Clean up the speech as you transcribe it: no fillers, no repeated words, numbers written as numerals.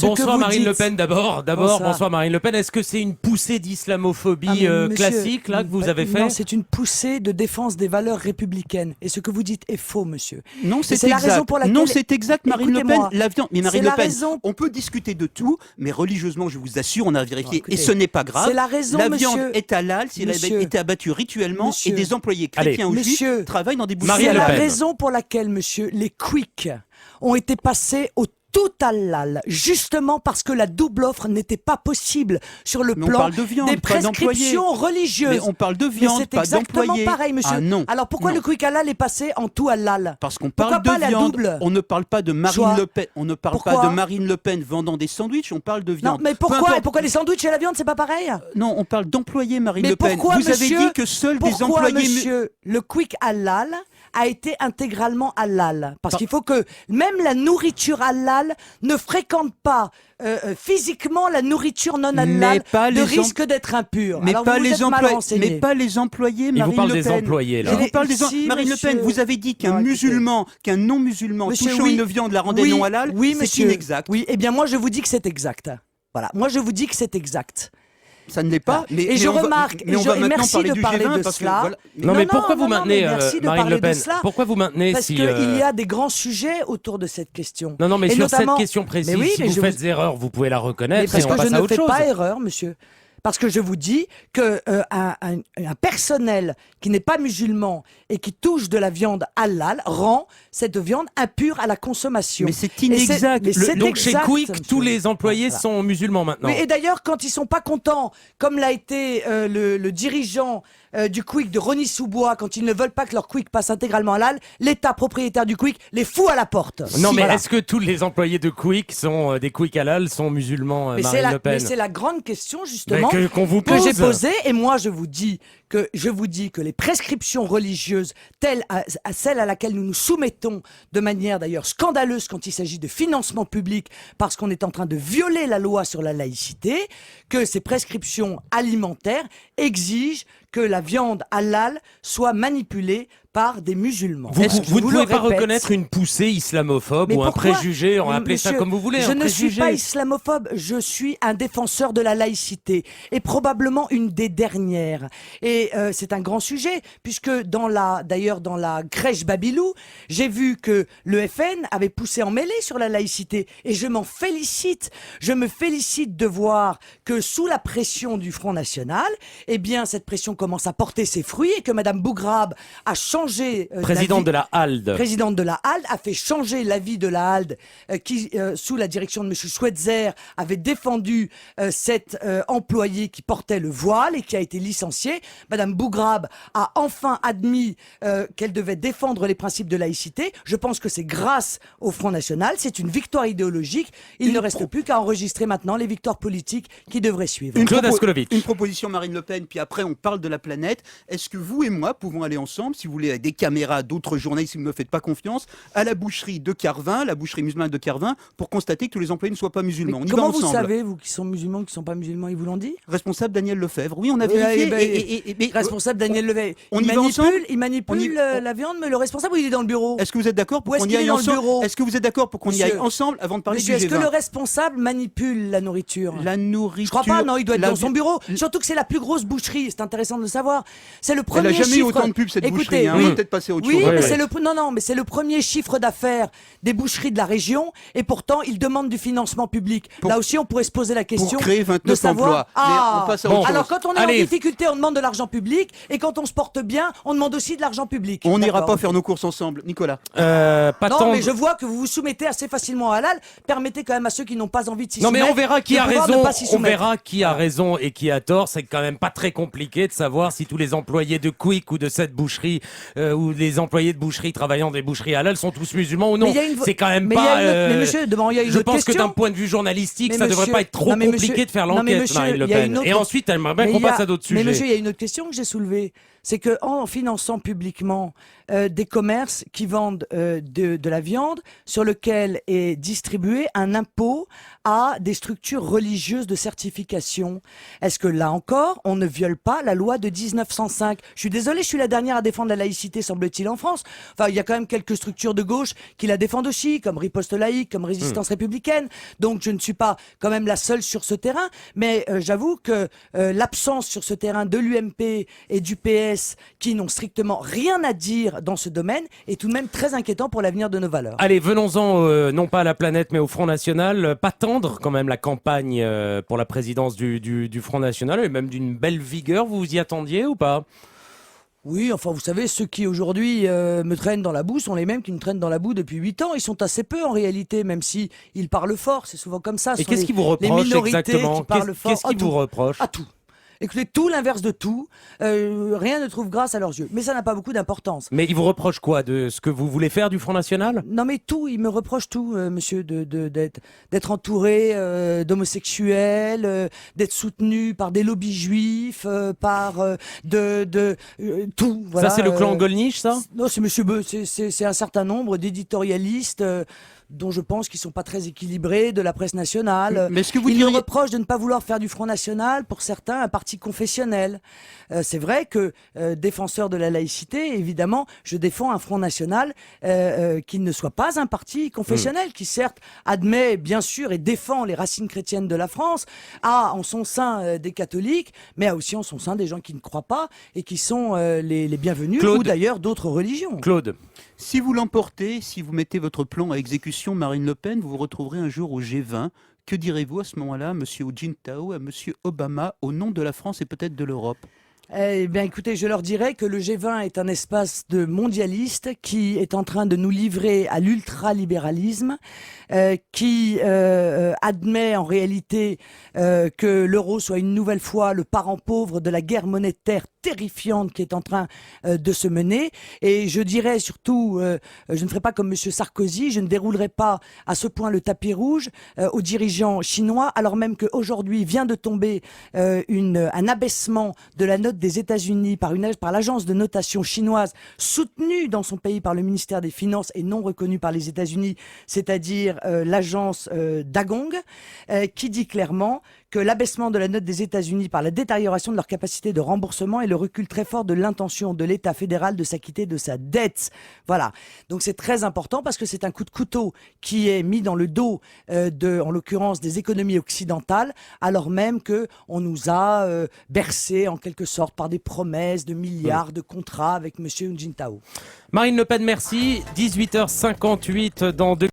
Bonsoir Marine Le Pen d'abord. Bonsoir. Bonsoir Marine Le Pen. Est-ce que c'est une poussée d'islamophobie classique là que vous avez fait? Non, c'est une poussée de défense des valeurs républicaines. Et ce que vous dites est faux, monsieur. Non, c'est la raison pour laquelle... Non, c'est exact, Marine Le Pen. La viande. Mais Marine Le Pen, on peut discuter de tout, mais religieusement, je vous assure, on a vérifié, et ce n'est pas grave. C'est la raison, la monsieur. viande est halal si elle a été abattue rituellement, et des employés chrétiens ou juifs travaillent dans des boucheries. C'est la raison pour laquelle, monsieur, les Quick ont été passés au tout halal, justement parce que la double offre n'était pas possible sur le plan des prescriptions religieuses. Mais on parle de viande, pas d'employés. C'est exactement pareil, monsieur. Ah non. Alors pourquoi le Quick halal est passé en tout halal? Parce qu'on parle de viande. On ne parle pas de Marine Le Pen. On ne parle pas de Marine Le Pen vendant des sandwichs. On parle de viande. Non, mais pourquoi? Et pourquoi les sandwichs et la viande, c'est pas pareil? Non, on parle d'employés, Marine mais Le Pen. Pourquoi, vous avez dit que seuls des employés. Monsieur, le Quick halal a été intégralement halal. Parce qu'il faut que même la nourriture halal ne fréquente pas physiquement la nourriture non halal de risque d'être impure. Mais, alors pas les employés, Marine vous parle Le Pen. des employés, là. Je vous parle Marine Le Pen, vous avez dit qu'un non-musulman touchant une viande la rendait non halal. Oui, c'est inexact. Oui, eh bien moi je vous dis que c'est exact. Voilà, moi je vous dis que c'est exact. Ça ne l'est pas. Et je remarque, et merci de parler de cela. Non, mais pourquoi vous maintenez Marine Le Pen? Pourquoi vous maintenez? Parce qu'il y a des grands sujets autour de cette question. Non, mais sur cette question précise, si vous faites erreur, vous pouvez la reconnaître. Parce que je ne fais pas erreur, monsieur. Parce que je vous dis que un personnel qui n'est pas musulman et qui touche de la viande halal rend cette viande impure à la consommation. Mais c'est inexact. Donc chez Quick, tous les employés sont musulmans maintenant. Et d'ailleurs, quand ils sont pas contents, comme l'a été le dirigeant du Quick de Rosny-sous-Bois, quand ils ne veulent pas que leur Quick passe intégralement halal, l'État propriétaire du Quick les fout à la porte. Non, mais est-ce que tous les employés de Quick sont des Quick halal sont musulmans, Marine Le Pen? Mais c'est la grande question justement qu'on vous pose. Que j'ai posée. Et moi, je vous dis que les prescriptions religieuses telles à celles à laquelle nous nous soumettons de manière d'ailleurs scandaleuse quand il s'agit de financement public parce qu'on est en train de violer la loi sur la laïcité, que ces prescriptions alimentaires exigent que la viande halal soit manipulée par des musulmans. Vous ne pouvez pas reconnaître une poussée islamophobe ou un préjugé, appelez ça comme vous voulez. Je ne suis pas islamophobe, je suis un défenseur de la laïcité et probablement une des dernières. Et c'est un grand sujet puisque d'ailleurs dans la crèche Babylou, j'ai vu que le FN avait poussé en mêlée sur la laïcité et je m'en félicite. Je me félicite de voir que sous la pression du Front National, eh bien cette pression commence à porter ses fruits et que Madame Bougrab a changé présidente de la HALD. Présidente de la HALD a fait changer l'avis de la HALD qui, sous la direction de M. Schweitzer, avait défendu cet employé qui portait le voile et qui a été licencié. Madame Bougrab a enfin admis qu'elle devait défendre les principes de laïcité. Je pense que c'est grâce au Front National. C'est une victoire idéologique. Il ne reste plus qu'à enregistrer maintenant les victoires politiques qui devraient suivre. Une proposition Marine Le Pen, puis après on parle de la planète. Est-ce que vous et moi pouvons aller ensemble, si vous voulez, avec des caméras, d'autres journalistes, si vous ne me faites pas confiance, à la boucherie de Carvin, la boucherie musulmane de Carvin, pour constater que tous les employés ne soient pas musulmans? Comment vous savez, vous qui sont musulmans, qui ne sont pas musulmans, ils vous l'ont dit? Responsable Daniel Lefebvre. Oui, on a vérifié. Responsable Daniel Lefebvre. Il manipule la viande, mais le responsable, il est dans le bureau. Est-ce que vous êtes d'accord pour qu'on y aille ensemble? Est-ce que vous êtes d'accord pour qu'on y aille ensemble avant de parler du G20? Est-ce que le responsable manipule la nourriture? La nourriture. Je crois pas, non, il doit être dans son bureau. Surtout que c'est la plus grosse boucherie, c'est intéressant de le savoir. C'est le premier chiffre. Elle a jamais eu autant de pubs cette boucherie, on va peut-être passer à autre chose. Oui, mais c'est le premier chiffre d'affaires des boucheries de la région et pourtant ils demandent du financement public. Là aussi on pourrait se poser la question pour créer 29 de savoir emplois. On passe à autre chose. Alors quand on est en difficulté, on demande de l'argent public et quand on se porte bien, on demande aussi de l'argent public. On n'ira pas faire nos courses ensemble, Nicolas. Non, mais je vois que vous vous soumettez assez facilement à halal. Permettez quand même à ceux qui n'ont pas envie de s'y soumettre. Non, mais on verra qui a raison. On verra qui a raison et qui a tort. C'est quand même pas très compliqué de savoir si tous les employés de Quick ou de cette boucherie ou les employés de boucherie travaillant des boucheries halal sont tous musulmans ou non. C'est quand même pas. Mais monsieur, il y a une je autre pense question. que d'un point de vue journalistique, ça devrait pas être trop compliqué de faire l'enquête, Marine Le Pen. Et ensuite, elle m'a qu'on passe à d'autres sujets. Mais monsieur, il y a une autre question que j'ai soulevée. c'est que en finançant publiquement des commerces qui vendent de la viande sur lequel est distribué un impôt à des structures religieuses de certification. Est-ce que là encore, on ne viole pas la loi de 1905? Je suis désolé, je suis la dernière à défendre la laïcité, semble-t-il, en France. Enfin, il y a quand même quelques structures de gauche qui la défendent aussi, comme Riposte laïque, comme Résistance républicaine. Donc, je ne suis pas quand même la seule sur ce terrain. Mais j'avoue que l'absence sur ce terrain de l'UMP et du PS, qui n'ont strictement rien à dire dans ce domaine, est tout de même très inquiétant pour l'avenir de nos valeurs. Allez, venons-en non pas à la planète mais au Front National. Pas tendre quand même la campagne pour la présidence du Front National, et même d'une belle vigueur. Vous vous y attendiez ou pas? Oui, enfin, vous savez, ceux qui aujourd'hui me traînent dans la boue sont les mêmes qui me traînent dans la boue depuis 8 ans. Ils sont assez peu en réalité, même si ils parlent fort. C'est souvent comme ça. Et qu'est-ce qu'ils vous reprochent exactement? Qu'est-ce qu'ils vous reprochent? À tout. Écoutez, tout l'inverse de tout, rien ne trouve grâce à leurs yeux. Mais ça n'a pas beaucoup d'importance. Mais ils vous reprochent quoi? De ce que vous voulez faire du Front National? Non mais tout, ils me reprochent tout, monsieur, d'être entouré d'homosexuels, d'être soutenu par des lobbies juifs, tout. Voilà, ça c'est le clan Gollnisch, ça? Non, c'est monsieur Beu, c'est un certain nombre d'éditorialistes dont je pense qu'ils sont pas très équilibrés, de la presse nationale. Mais est-ce que vous Ils diriez... me reprochent de ne pas vouloir faire du Front National, pour certains, un parti confessionnel. C'est vrai que, défenseur de la laïcité, évidemment, je défends un Front National qui ne soit pas un parti confessionnel, qui certes admet, bien sûr, et défend les racines chrétiennes de la France, a en son sein des catholiques, mais a aussi en son sein des gens qui ne croient pas et qui sont les bienvenus, Claude. ou d'ailleurs d'autres religions. Claude. Si vous l'emportez, si vous mettez votre plan à exécution, Marine Le Pen, vous vous retrouverez un jour au G20. Que direz-vous à ce moment-là, monsieur Hu Jintao, à monsieur Obama, au nom de la France et peut-être de l'Europe? Eh bien, écoutez, je leur dirais que le G20 est un espace de mondialistes qui est en train de nous livrer à l'ultralibéralisme, qui admet en réalité que l'euro soit une nouvelle fois le parent pauvre de la guerre monétaire terrifiante qui est en train de se mener. Et je dirais surtout, je ne ferai pas comme monsieur Sarkozy, je ne déroulerai pas à ce point le tapis rouge aux dirigeants chinois, alors même qu'aujourd'hui vient de tomber un abaissement de la note des États-Unis par l'agence de notation chinoise, soutenue dans son pays par le ministère des Finances et non reconnue par les États-Unis, c'est-à-dire l'agence Dagong, qui dit clairement que l'abaissement de la note des États-Unis par la détérioration de leur capacité de remboursement et le recul très fort de l'intention de l'État fédéral de s'acquitter de sa dette. Voilà. Donc c'est très important parce que c'est un coup de couteau qui est mis dans le dos en l'occurrence, des économies occidentales, alors même que on nous a bercé en quelque sorte par des promesses de milliards de contrats avec monsieur Hu Jintao. Marine Le Pen, merci. 18h58 dans 2